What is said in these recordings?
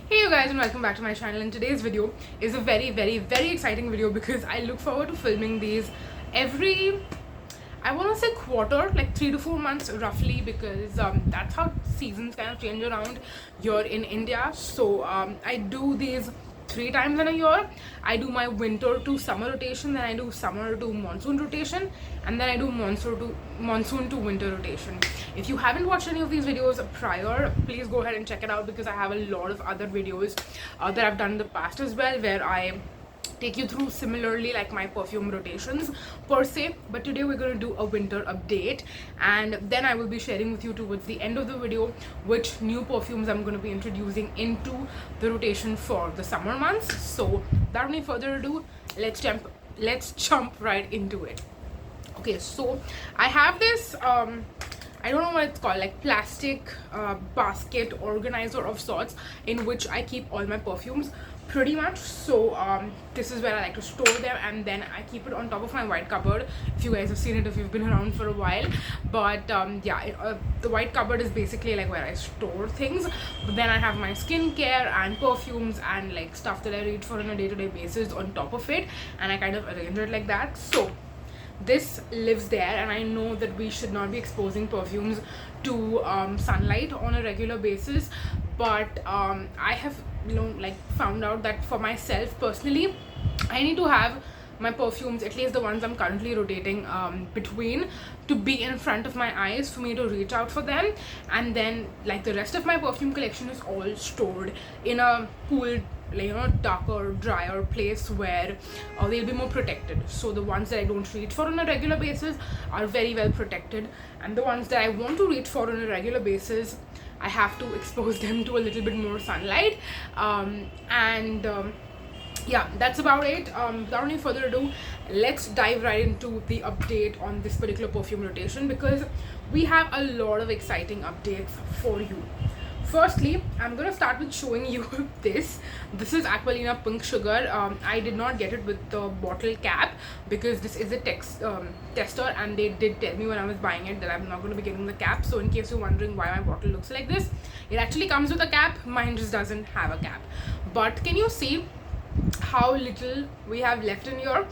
Hey you guys, and welcome back to my channel. And today's video is a very exciting video because I look forward to filming these every, I want to say quarter, like 3 to 4 months roughly, because that's how seasons kind of change around here in India. So I do these 3 times in a year. I do my winter to summer rotation, then I do summer to monsoon rotation, and then I do monsoon to winter rotation. If you haven't watched any of these videos prior, please go ahead and check it out, because I have a lot of other videos that I've done in the past as well, where I take you through similarly like my perfume rotations per se. But today we're going to do a winter update, and then I will be sharing with you towards the end of the video which new perfumes I'm going to be introducing into the rotation for the summer months. So without any further ado, let's jump right into it. Okay, so I have this I don't know what it's called, like plastic basket organizer of sorts, in which I keep all my perfumes pretty much. So this is where I like to store them, and then I keep it on top of my white cupboard. If you guys have seen it, if you've been around for a while. But the white cupboard is basically like where I store things. But then I have my skincare and perfumes and like stuff that I reach for on a day-to-day basis on top of it, and I kind of arrange it like that. So this lives there, and I know that we should not be exposing perfumes to sunlight on a regular basis, but I have like found out that for myself personally, I need to have my perfumes, at least the ones I'm currently rotating between, to be in front of my eyes for me to reach out for them. And then like the rest of my perfume collection is all stored in a cool, like, darker, drier place where they'll be more protected. So the ones that I don't reach for on a regular basis are very well protected, and the ones that I want to reach for on a regular basis, I have to expose them to a little bit more sunlight. Yeah, that's about it. Without any further ado, let's dive right into the update on this particular perfume rotation, because we have a lot of exciting updates for you. Firstly, I'm gonna start with showing you this. This is Aqualina Pink Sugar. I did not get it with the bottle cap because this is a tester, and they did tell me when I was buying it that I'm not going to be getting the cap. So in case you're wondering why my bottle looks like this, it actually comes with a cap. Mine just doesn't have a cap. But can you see how little we have left in here?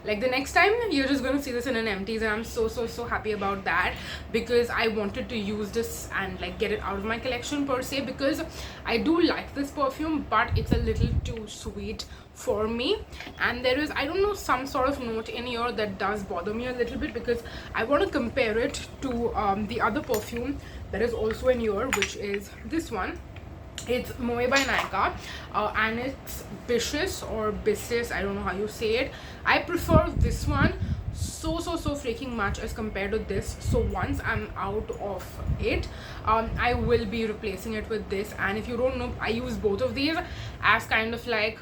Like the next time you're just going to see this in an empties, and I'm so happy about that, because I wanted to use this and like get it out of my collection per se, because I do like this perfume, but it's a little too sweet for me. And there is, I don't know, some sort of note in here that does bother me a little bit, because I want to compare it to the other perfume that is also in here, which is this one. It's Moi By Nykaa, and it's Bisous or Bisous, I don't know how you say it. I prefer this one so freaking much as compared to this. So once I'm out of it, I will be replacing it with this. And if you don't know, I use both of these as kind of like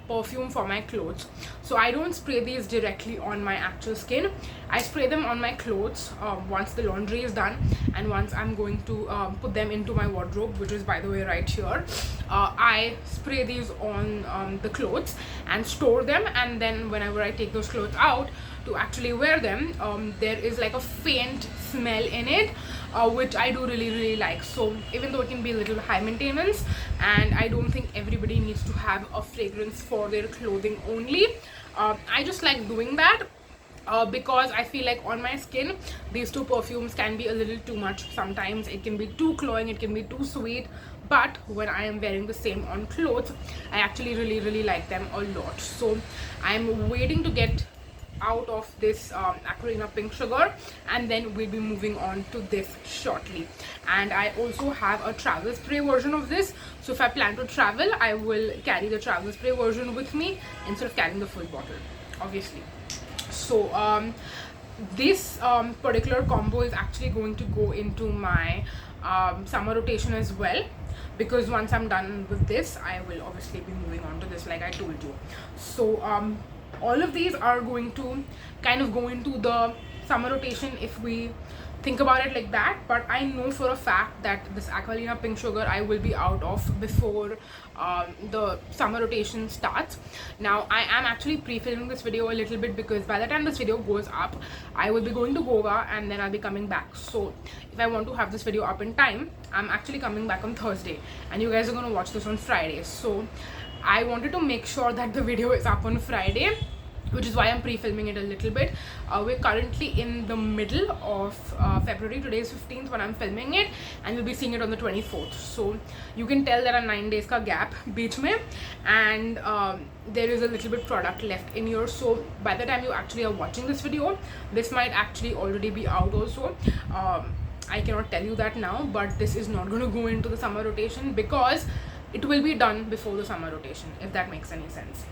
perfume for my clothes. So I don't spray these directly on my actual skin. I spray them on my clothes once the laundry is done, and once I'm going to put them into my wardrobe, which is by the way right here. I spray these on the clothes and store them, and then whenever I take those clothes out to actually wear them, there is like a faint smell in it, which I do really like. So even though it can be a little high maintenance, and I don't think everybody needs to have a fragrance for their clothing only, I just like doing that. Because I feel like on my skin, these two perfumes can be a little too much. Sometimes it can be too cloying, it can be too sweet, but when I am wearing the same on clothes, I actually really like them a lot. So I'm waiting to get out of this Aqualina Pink Sugar, and then we'll be moving on to this shortly. And I also have a travel spray version of this, so if I plan to travel, I will carry the travel spray version with me instead of carrying the full bottle, obviously. So this particular combo is actually going to go into my summer rotation as well, because once I'm done with this, I will obviously be moving on to this, like I told you. So all of these are going to kind of go into the summer rotation if we think about it like that. But I know for a fact that this Aqualina pink sugar I will be out of before the summer rotation starts. Now I am actually pre-filming this video a little bit because by the time this video goes up, I will be going to Goa and then I'll be coming back. So if I want to have this video up in time, I'm actually coming back on Thursday and you guys are going to watch this on Friday. So I wanted to make sure that the video is up on Friday, which is why I'm pre-filming it a little bit. We're currently in the middle of February. Today is 15th when I'm filming it, and you'll be seeing it on the 24th. So you can tell there are 9 days ka gap beech mein, and there is a little bit product left in here. So by the time you actually are watching this video, this might actually already be out also. I cannot tell you that now, but this is not going to go into the summer rotation because it will be done before the summer rotation, if that makes any sense.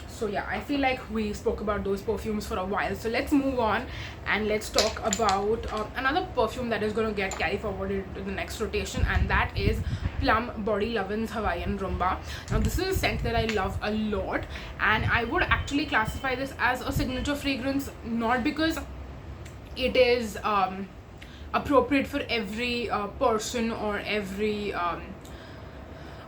So yeah, I feel like we spoke about those perfumes for a while, so let's move on and let's talk about another perfume that is going to get carried forward to the next rotation, and that is Plum Body Lovin's Hawaiian Rumba. Now this is a scent that I love a lot, and I would actually classify this as a signature fragrance, not because it is appropriate for every person or every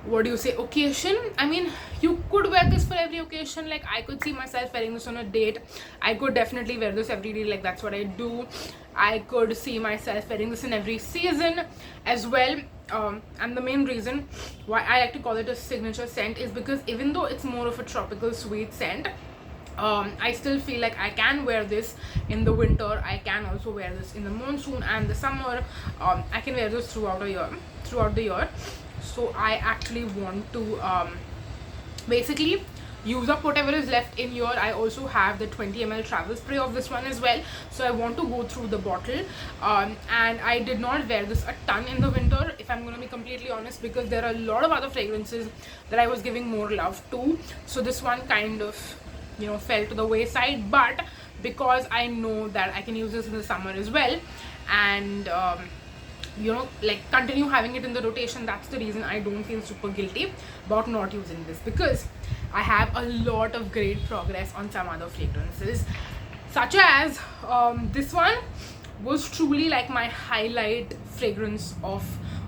what do you say, occasion. I mean, you could wear this for every occasion. Like I could see myself wearing this on a date. I could definitely wear this every day, like that's what I do. I could see myself wearing this in every season as well. And the main reason why I like to call it a signature scent is because even though it's more of a tropical sweet scent, I still feel like I can wear this in the winter. I can also wear this in the monsoon and the summer. I can wear this throughout the year. So I actually want to basically use up whatever is left in here. I also have the 20 ml travel spray of this one as well, so I want to go through the bottle. And I did not wear this a ton in the winter, if I'm going to be completely honest, because there are a lot of other fragrances that I was giving more love to. So this one kind of, you know, fell to the wayside, but because I know that I can use this in the summer as well, and you know, like continue having it in the rotation, that's the reason I don't feel super guilty about not using this, because I have a lot of great progress on some other fragrances, such as this one was truly like my highlight fragrance of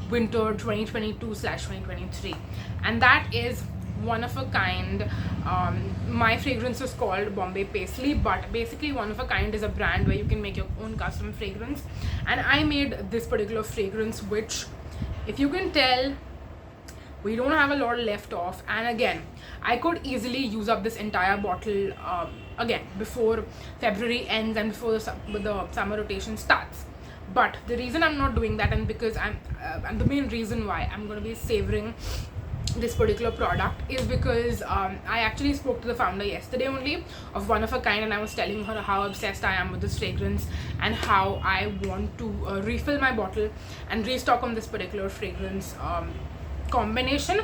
winter 2022/2023, and that is one of a kind. My fragrance is called Bombay Paisley, but basically One of a Kind is a brand where you can make your own custom fragrance, and I made this particular fragrance, which, if you can tell, we don't have a lot left of. And again, I could easily use up this entire bottle again before February ends and before the summer rotation starts. But the reason I'm not doing that, and because and the main reason why I'm going to be savoring this particular product, is because I actually spoke to the founder yesterday only of One of a Kind, and I was telling her how obsessed I am with this fragrance and how I want to refill my bottle and restock on this particular fragrance combination.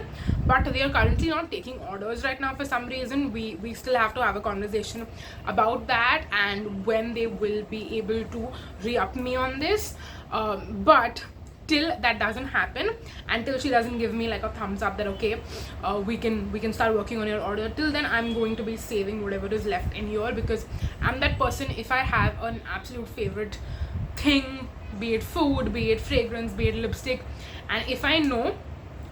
But they are currently not taking orders right now for some reason. We still have to have a conversation about that and when they will be able to re-up me on this. But till that doesn't happen, until she doesn't give me like a thumbs up that okay, we can start working on your order, till then I'm going to be saving whatever is left in here, because I'm that person. If I have an absolute favorite thing, be it food, be it fragrance, be it lipstick, and if I know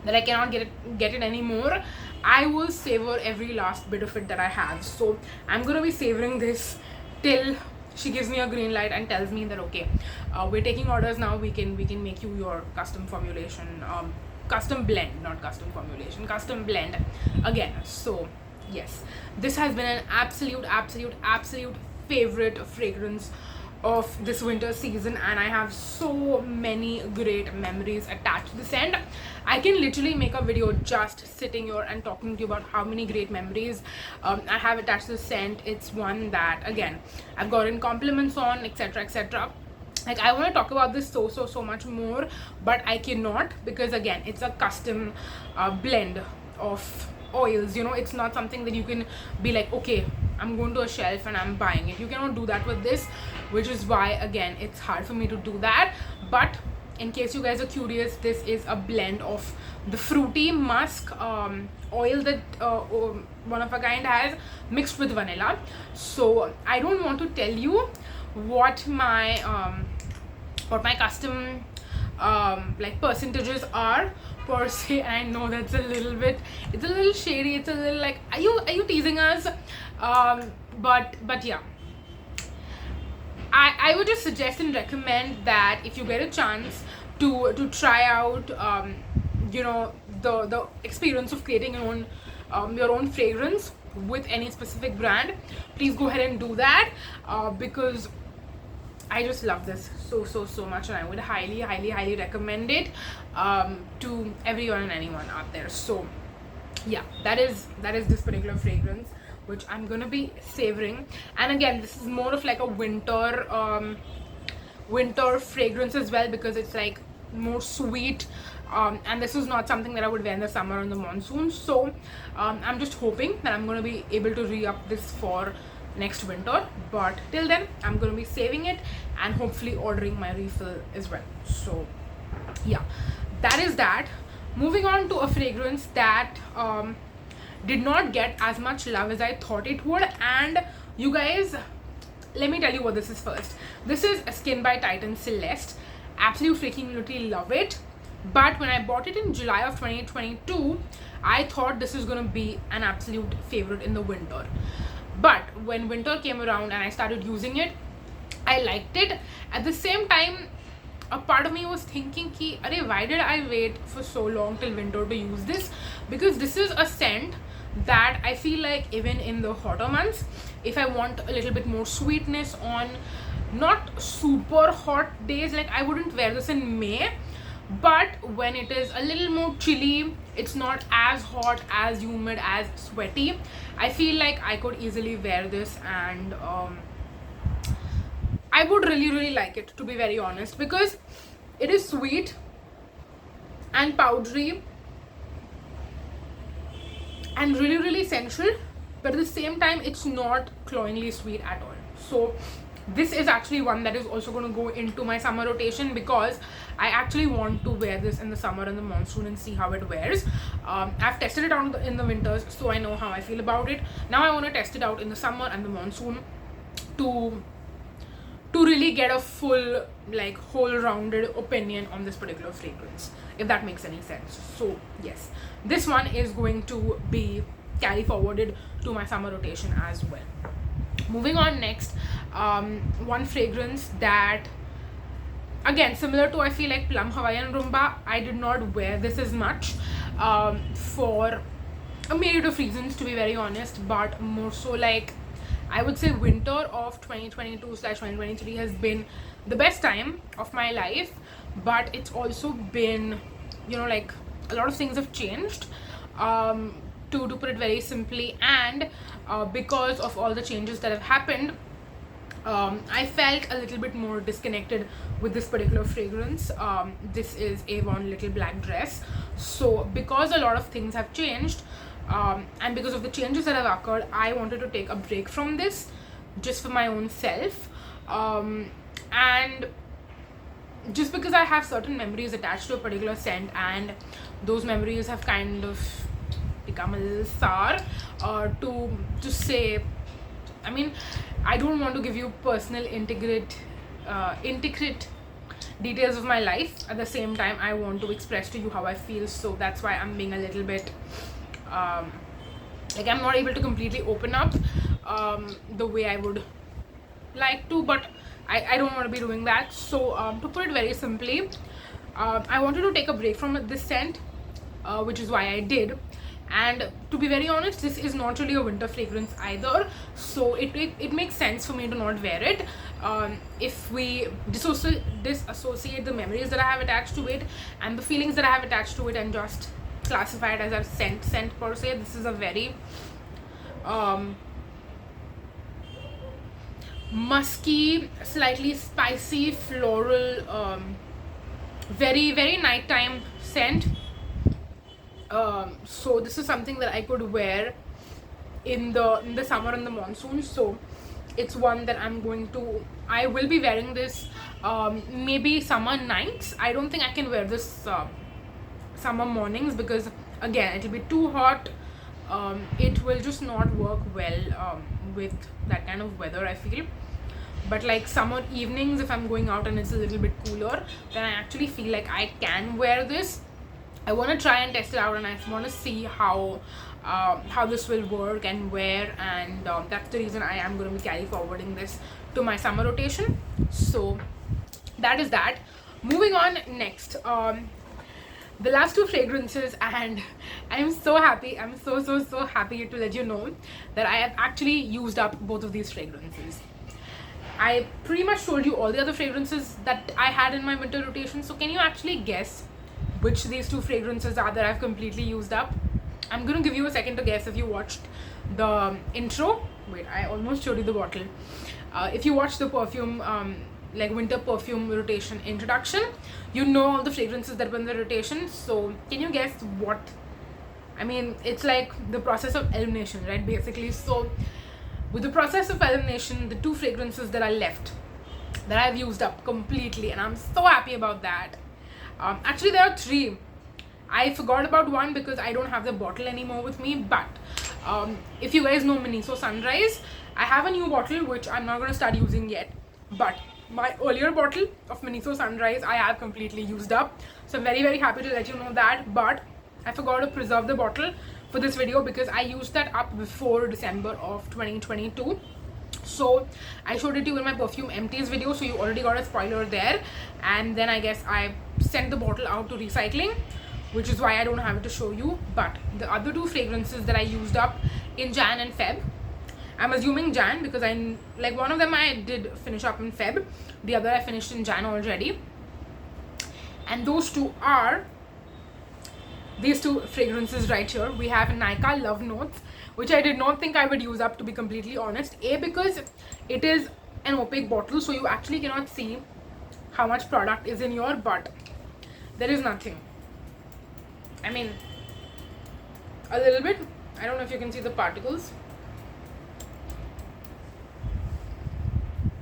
that I cannot get it anymore, I will savor every last bit of it that I have. So I'm gonna be savoring this till she gives me a green light and tells me that okay, we're taking orders now, we can make you your custom formulation, custom blend, not custom formulation, custom blend again. So yes, this has been an absolute favorite fragrance of this winter season, and I have so many great memories attached to this scent. I can literally make a video just sitting here and talking to you about how many great memories I have attached to the scent. It's one that again I've gotten compliments on, etc. Like I want to talk about this so much more, but I cannot, because again it's a custom blend of oils. You know, it's not something that you can be like okay, I'm going to a shelf and I'm buying it. You cannot do that with this, which is why again it's hard for me to do that. But in case you guys are curious, this is a blend of the fruity musk oil that One of a Kind has mixed with vanilla. So I don't want to tell you what my what my custom like percentages are per se. And I know that's a little bit, it's a little shady, it's a little like, are you teasing us? But yeah, I would just suggest and recommend that if you get a chance to try out you know, the experience of creating your own fragrance with any specific brand, please go ahead and do that, because I just love this so much, and I would highly recommend it to everyone and anyone out there. So yeah, that is this particular fragrance, which I'm gonna be savoring. And again, this is more of like a winter fragrance as well, because it's like more sweet, and this is not something that I would wear in the summer or in the monsoon. So I'm just hoping that I'm gonna be able to re-up this for next winter, but till then I'm gonna be saving it and hopefully ordering my refill as well. So yeah, that is that. Moving on to a fragrance that did not get as much love as I thought it would. And you guys, let me tell you what this is first. This is a Skinn By Titan Celeste. Absolutely freaking literally love it. But when I bought it in July of 2022, I thought this is gonna be an absolute favorite in the winter. But when winter came around and I started using it, I liked it. At the same time, a part of me was thinking ki, arey, why did I wait for so long till winter to use this? Because this is a scent that I feel like even in the hotter months, if I want a little bit more sweetness on not super hot days, like I wouldn't wear this in May, but when it is a little more chilly, it's not as hot, as humid, as sweaty, I feel like I could easily wear this, and I would really like it, to be very honest, because it is sweet and powdery and really sensual, but at the same time it's not cloyingly sweet at all. So this is actually one that is also going to go into my summer rotation, because I actually want to wear this in the summer and the monsoon and see how it wears. I've tested it out in the winters, so I know how I feel about it. Now I want to test it out in the summer and the monsoon to really get a full, like, whole rounded opinion on this particular fragrance, if that makes any sense. So yes, this one is going to be carry forwarded to my summer rotation as well. Moving on next, one fragrance that, again, similar to, I feel like, Plum Hawaiian Rumba, I did not wear this as much for a myriad of reasons, to be very honest, but more so like, I would say winter of 2022/2023 has been the best time of my life, but it's also been, you know, like, a lot of things have changed, to put it very simply, and because of all the changes that have happened, I felt a little bit more disconnected with this particular fragrance. This is Avon Little Black Dress. So because a lot of things have changed, and because of the changes that have occurred, I wanted to take a break from this just for my own self, and just because I have certain memories attached to a particular scent, and those memories have kind of become a little sour, to say, I mean, I don't want to give you personal intricate details of my life. At the same time, I want to express to you how I feel, so that's why I'm being a little bit like, I'm not able to completely open up the way I would like to, but I don't want to be doing that. So to put it very simply, I wanted to take a break from this scent, which is why I did. And to be very honest, this is not really a winter fragrance either, so it makes sense for me to not wear it. If we disassociate the memories that I have attached to it and the feelings that I have attached to it and just classify it as a scent per se, this is a very musky, slightly spicy, floral, very nighttime scent. So this is something that I could wear in the summer and the monsoon. So it's one that I will be wearing this maybe summer nights. I don't think I can wear this summer mornings, because again, it'll be too hot. It will just not work well with that kind of weather, I feel. but like summer evenings, if I'm going out and it's a little bit cooler, then I actually feel like I can wear this. I want to try and test it out, and I want to see how this will work and wear, and that's the reason I am going to be carry forwarding this to my summer rotation. So that is that. Moving on next, the last two fragrances, and I'm so happy, I'm so happy to let you know that I have actually used up both of these fragrances. I pretty much told you all the other fragrances that I had in my winter rotation, so can you actually guess which these two fragrances are that I've completely used up? I'm gonna give you a second to guess if you watched the intro. Wait, I almost showed you the bottle. If you watched the perfume, like winter perfume rotation introduction, you know all the fragrances that were in the rotation. So can you guess what? I mean, it's like the process of elimination, right? Basically, so with the process of elimination, the two fragrances that are left, that I've used up completely, and I'm so happy about that. Actually, there are three. I forgot about one because I don't have the bottle anymore with me, but if you guys know Miniso Sunrise, I have a new bottle which I'm not going to start using yet, but my earlier bottle of Miniso Sunrise I have completely used up. So I'm very happy to let you know that, but I forgot to preserve the bottle for this video because I used that up before December of 2022. So I showed it to you in my perfume empties video, so you already got a spoiler there, and then I guess I sent the bottle out to recycling, which is why I don't have it to show you. But the other two fragrances that I used up in Jan and Feb, I'm assuming Jan because I like one of them I did finish up in Feb, the other I finished in Jan already, and those two are these two fragrances right here. We have Nykaa Love Notes, which I did not think I would use up, to be completely honest. Because it is an opaque bottle, so you actually cannot see how much product is in here, but there is nothing. I mean, a little bit. I don't know if you can see the particles.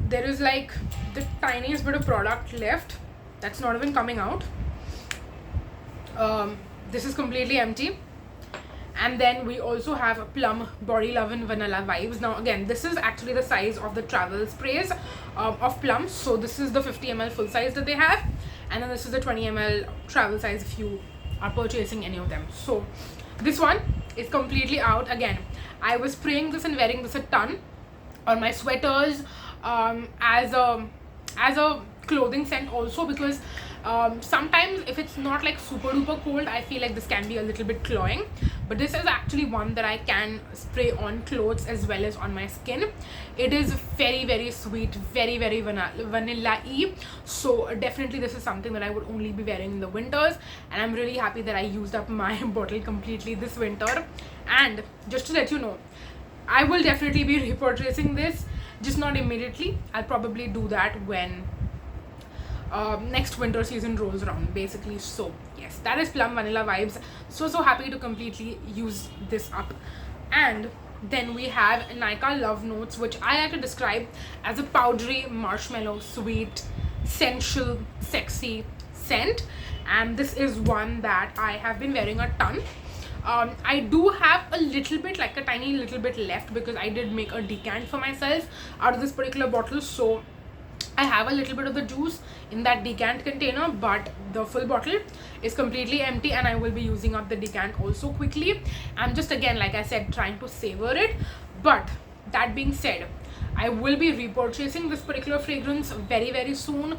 There is like the tiniest bit of product left that's not even coming out. This is completely empty. And then we also have a Plum Body Love and Vanilla Vibes. Now again, this is actually the size of the travel sprays of Plum. So this is the 50 ml full size that they have, and then this is the 20 ml travel size if you are purchasing any of them. So this one is completely out. Again, I was spraying this and wearing this a ton on my sweaters, as a clothing scent also, because sometimes if it's not like super duper cold, I feel like this can be a little bit cloying, but this is actually one that I can spray on clothes as well as on my skin. It is very sweet, very vanilla-y, so definitely this is something that I would only be wearing in the winters, and I'm really happy that I used up my bottle completely this winter. And just to let you know, I will definitely be repurchasing this, just not immediately. I'll probably do that when next winter season rolls around, basically. So yes, that is Plum Vanilla Vibes. So happy to completely use this up. And then we have Nykaa Love Notes, which I like to describe as a powdery marshmallow sweet sensual sexy scent, and this is one that I have been wearing a ton. I do have a little bit, like a tiny little bit left, because I did make a decant for myself out of this particular bottle, so I have a little bit of the juice in that decant container, but the full bottle is completely empty, and I will be using up the decant also quickly. I'm just, again, like I said, trying to savor it. But that being said, I will be repurchasing this particular fragrance very soon,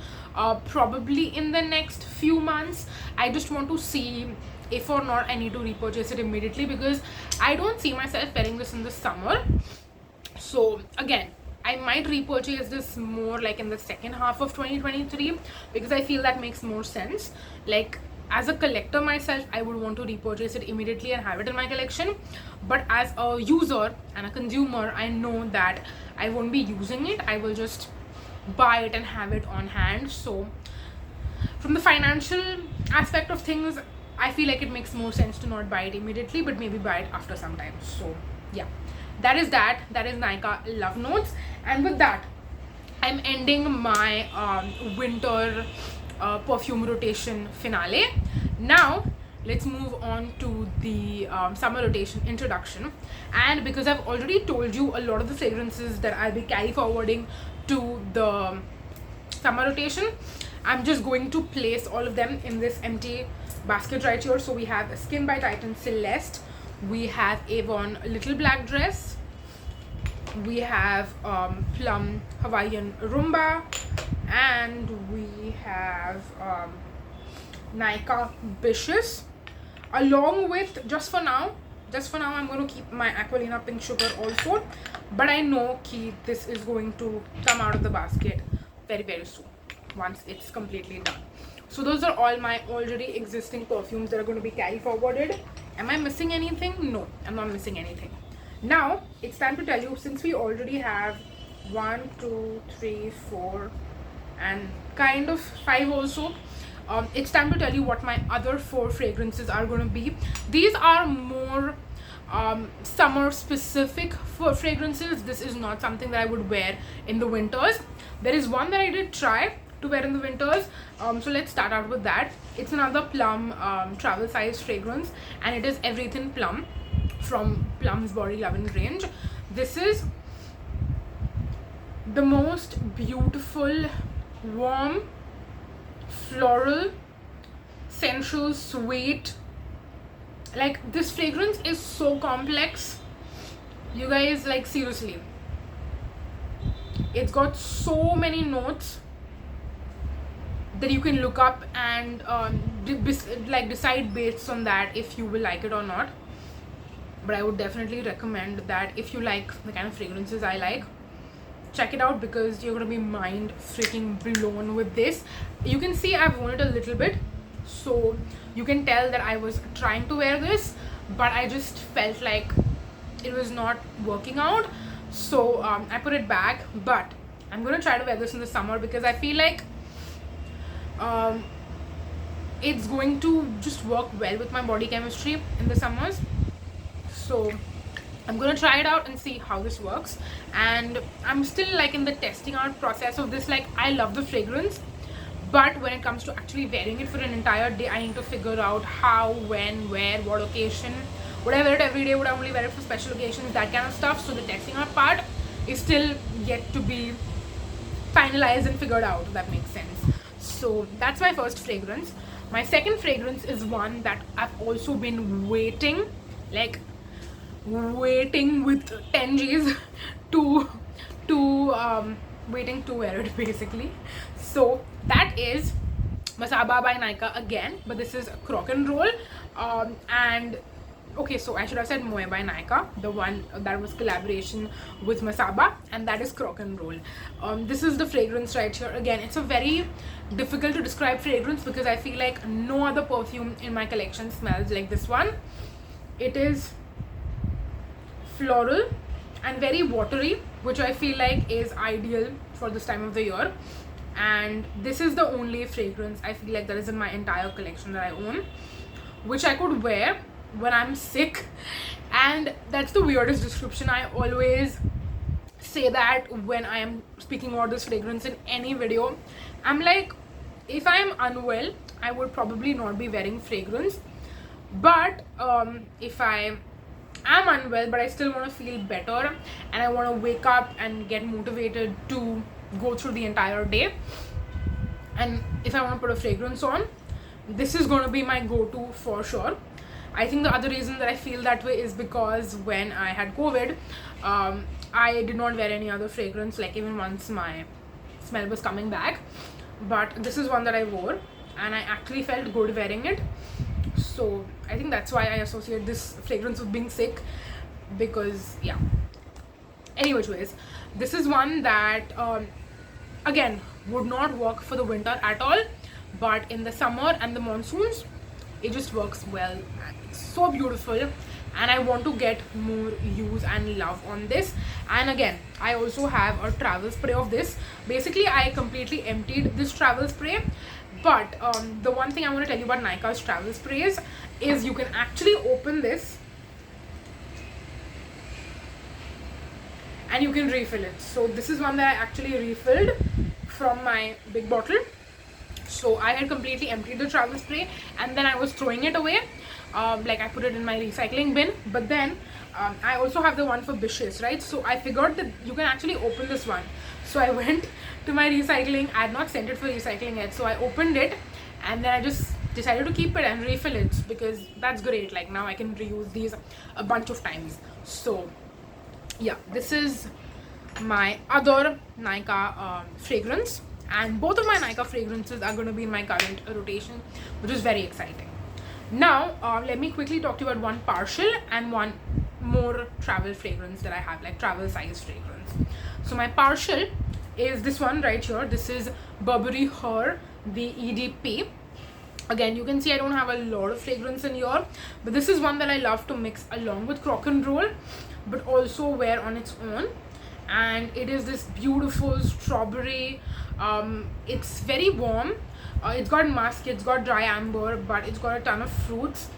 probably in the next few months. I just want to see if or not I need to repurchase it immediately, because I don't see myself wearing this in the summer. So again, I might repurchase this more like in the second half of 2023, because I feel that makes more sense. Like, as a collector myself, I would want to repurchase it immediately and have it in my collection, but as a user and a consumer, I know that I won't be using it. I will just buy it and have it on hand. So from the financial aspect of things, I feel like it makes more sense to not buy it immediately, but maybe buy it after some time. So yeah, that is Nykaa Love Notes. And with that, I'm ending my winter perfume rotation finale. Now let's move on to the summer rotation introduction. And because I've already told you a lot of the fragrances that I'll be carry forwarding to the summer rotation, I'm just going to place all of them in this empty basket right here. So we have Skinn By Titan Celeste, we have Avon Little Black Dress, we have Plum Hawaiian Rumba, and we have Nykaa Bisous, along with, just for now I'm going to keep my Aqualina Pink Sugar also, but I know this is going to come out of the basket very, very soon once it's completely done. So those are all my already existing perfumes that are going to be carry forwarded. Am I missing anything? No, I'm not missing anything. Now it's time to tell you, since we already have 1, 2, 3, 4 and kind of 5 also, it's time to tell you what my other 4 fragrances are going to be. These are more summer specific for fragrances. This is not something that I would wear in the winters. There is one that I did try to wear in the winters, so let's start out with that. It's another Plum travel size fragrance, and it is Everythin Plum from Plum's body loving range. This is the most beautiful, warm, floral, sensual, sweet, like, this fragrance is so complex, you guys, like, seriously. It's got so many notes that you can look up and decide based on that if you will like it or not. But I would definitely recommend that if you like the kind of fragrances I like, check it out, because you're gonna be mind freaking blown with this. You can see I've worn it a little bit, so you can tell that I was trying to wear this, but I just felt like it was not working out, so I put it back. But I'm gonna try to wear this in the summer because I feel like it's going to just work well with my body chemistry in the summers. So I'm gonna try it out and see how this works, and I'm still like in the testing out process of this. Like, I love the fragrance, but when it comes to actually wearing it for an entire day, I need to figure out how, when, where, what occasion. Would I wear it every day? Would I only wear it for special occasions? That kind of stuff. So the testing out part is still yet to be finalized and figured out, if that makes sense. So that's my first fragrance. My second fragrance is one that I've also been waiting with 10 G's to waiting to wear it, basically. So that is Moi By Nykaa again, but this is Croc and Roll. And okay, so I should have said Moi By Nykaa, the one that was collaboration with Masaba, and that is Croc and Roll. This is the fragrance right here. Again, it's a very difficult to describe fragrance because I feel like no other perfume in my collection smells like this one. It is floral and very watery, which I feel like is ideal for this time of the year. And this is the only fragrance I feel like that is in my entire collection that I own, which I could wear when I'm sick. And that's the weirdest description. I always say that when I am speaking about this fragrance in any video. I'm like, if I'm unwell, I would probably not be wearing fragrance, but if I am unwell but I still want to feel better and I want to wake up and get motivated to go through the entire day, and if I want to put a fragrance on, this is going to be my go-to for sure. I think the other reason that I feel that way is because when I had COVID, I did not wear any other fragrance, like even once my smell was coming back. But this is one that I wore and I actually felt good wearing it. So I think that's why I associate this fragrance with being sick, because yeah. Anyways, this is one that again would not work for the winter at all, but in the summer and the monsoons it just works well. It's so beautiful and I want to get more use and love on this. And again, I also have a travel spray of this. Basically, I completely emptied this travel spray, but the one thing I want to tell you about Nykaa's travel sprays is you can actually open this and you can refill it. So this is one that I actually refilled from my big bottle. So I had completely emptied the travel spray and then I was throwing it away. Like I put it in my recycling bin. But then I also have the one for Bisous, right? So I figured that you can actually open this one. So I went to my recycling. I had not sent it for recycling yet. So I opened it and then I just decided to keep it and refill it because that's great. Like now I can reuse these a bunch of times. So yeah, this is my other Nykaa fragrance, and both of my Nykaa fragrances are going to be in my current rotation, which is very exciting. Now let me quickly talk to you about one partial and one more travel fragrance that I have, like travel size fragrance. So my partial is this one right here. This is Burberry Her, the EDP. Again, you can see I don't have a lot of fragrance in here, but this is one that I love to mix along with Croc and Roll, but also wear on its own. And it is this beautiful strawberry. It's very warm. It's got musk, it's got dry amber, but it's got a ton of fruits,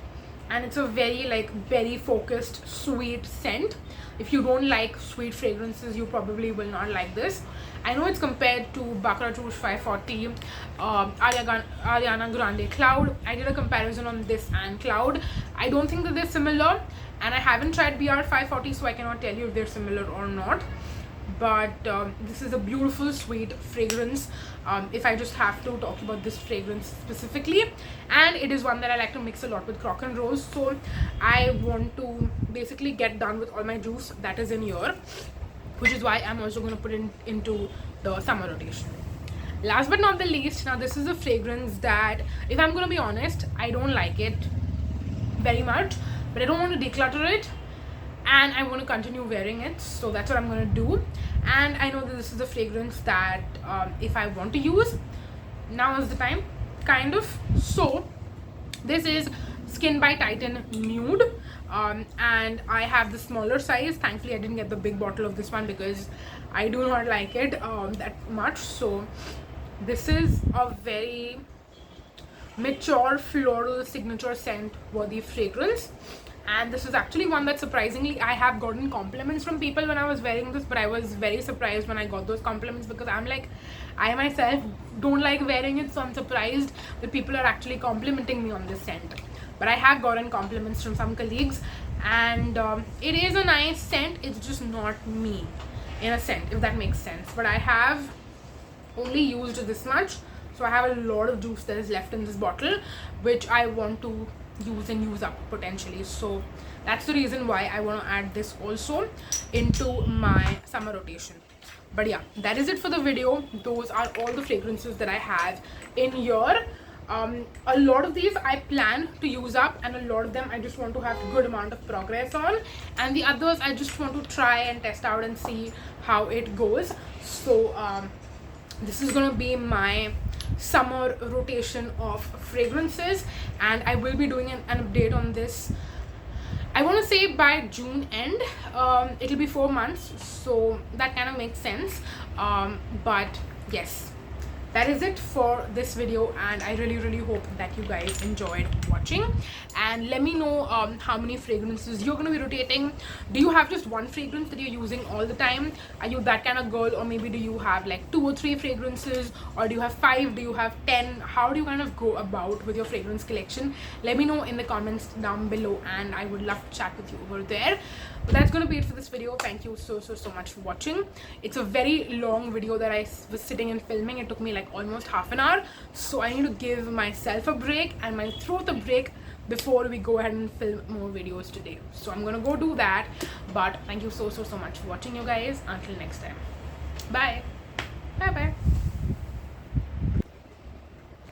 and it's a very like very focused sweet scent. If you don't like sweet fragrances, you probably will not like this. I know it's compared to Baccarat Rouge 540, Ariana Grande Cloud. I did a comparison on this and Cloud. I don't think that they're similar, and I haven't tried BR 540, so I cannot tell you if they're similar or not. But this is a beautiful sweet fragrance. If I just have to talk about this fragrance specifically, and it is one that I like to mix a lot with Croc and Rose. So I want to basically get done with all my juice that is in here, which is why I'm also going to put it into the summer rotation. Last but not the least, now this is a fragrance that, if I'm going to be honest, I don't like it very much, but I don't want to declutter it, and I want to continue wearing it, so that's what I'm going to do. And I know that this is a fragrance that if I want to use, now is the time, kind of. So this is Skinn By Titan Nude, and I have the smaller size. Thankfully I didn't get the big bottle of this one because I do not like it that much. So this is a very mature floral signature scent worthy fragrance, and this is actually one that surprisingly I have gotten compliments from people when I was wearing this, but I was very surprised when I got those compliments because I'm like, I myself don't like wearing it, so I'm surprised that people are actually complimenting me on this scent. But I have gotten compliments from some colleagues, and it is a nice scent. It's just not me in a scent, if that makes sense. But I have only used this much, so I have a lot of juice that is left in this bottle, which I want to use up potentially. So that's the reason why I want to add this also into my summer rotation. But yeah, that is it for the video. Those are all the fragrances that I have in here. A lot of these I plan to use up, and a lot of them I just want to have a good amount of progress on, and the others I just want to try and test out and see how it goes. So this is gonna be my summer rotation of fragrances, and I will be doing an update on this, I want to say by June end. It'll be 4 months, so that kind of makes sense. But yes, that is it for this video, and I really hope that you guys enjoyed watching. And let me know how many fragrances you're going to be rotating. Do you have just one fragrance that you're using all the time? Are you that kind of girl, or maybe do you have like 2 or 3 fragrances, or do you have 5, do you have 10? How do you kind of go about with your fragrance collection? Let me know in the comments down below, and I would love to chat with you over there. But that's going to be it for this video. Thank you so much for watching. It's a very long video that I was sitting and filming. It took me like almost half an hour, so I need to give myself a break and my throat a break before we go ahead and film more videos today. So I'm gonna go do that. But thank you so much for watching, you guys. Until next time, bye bye.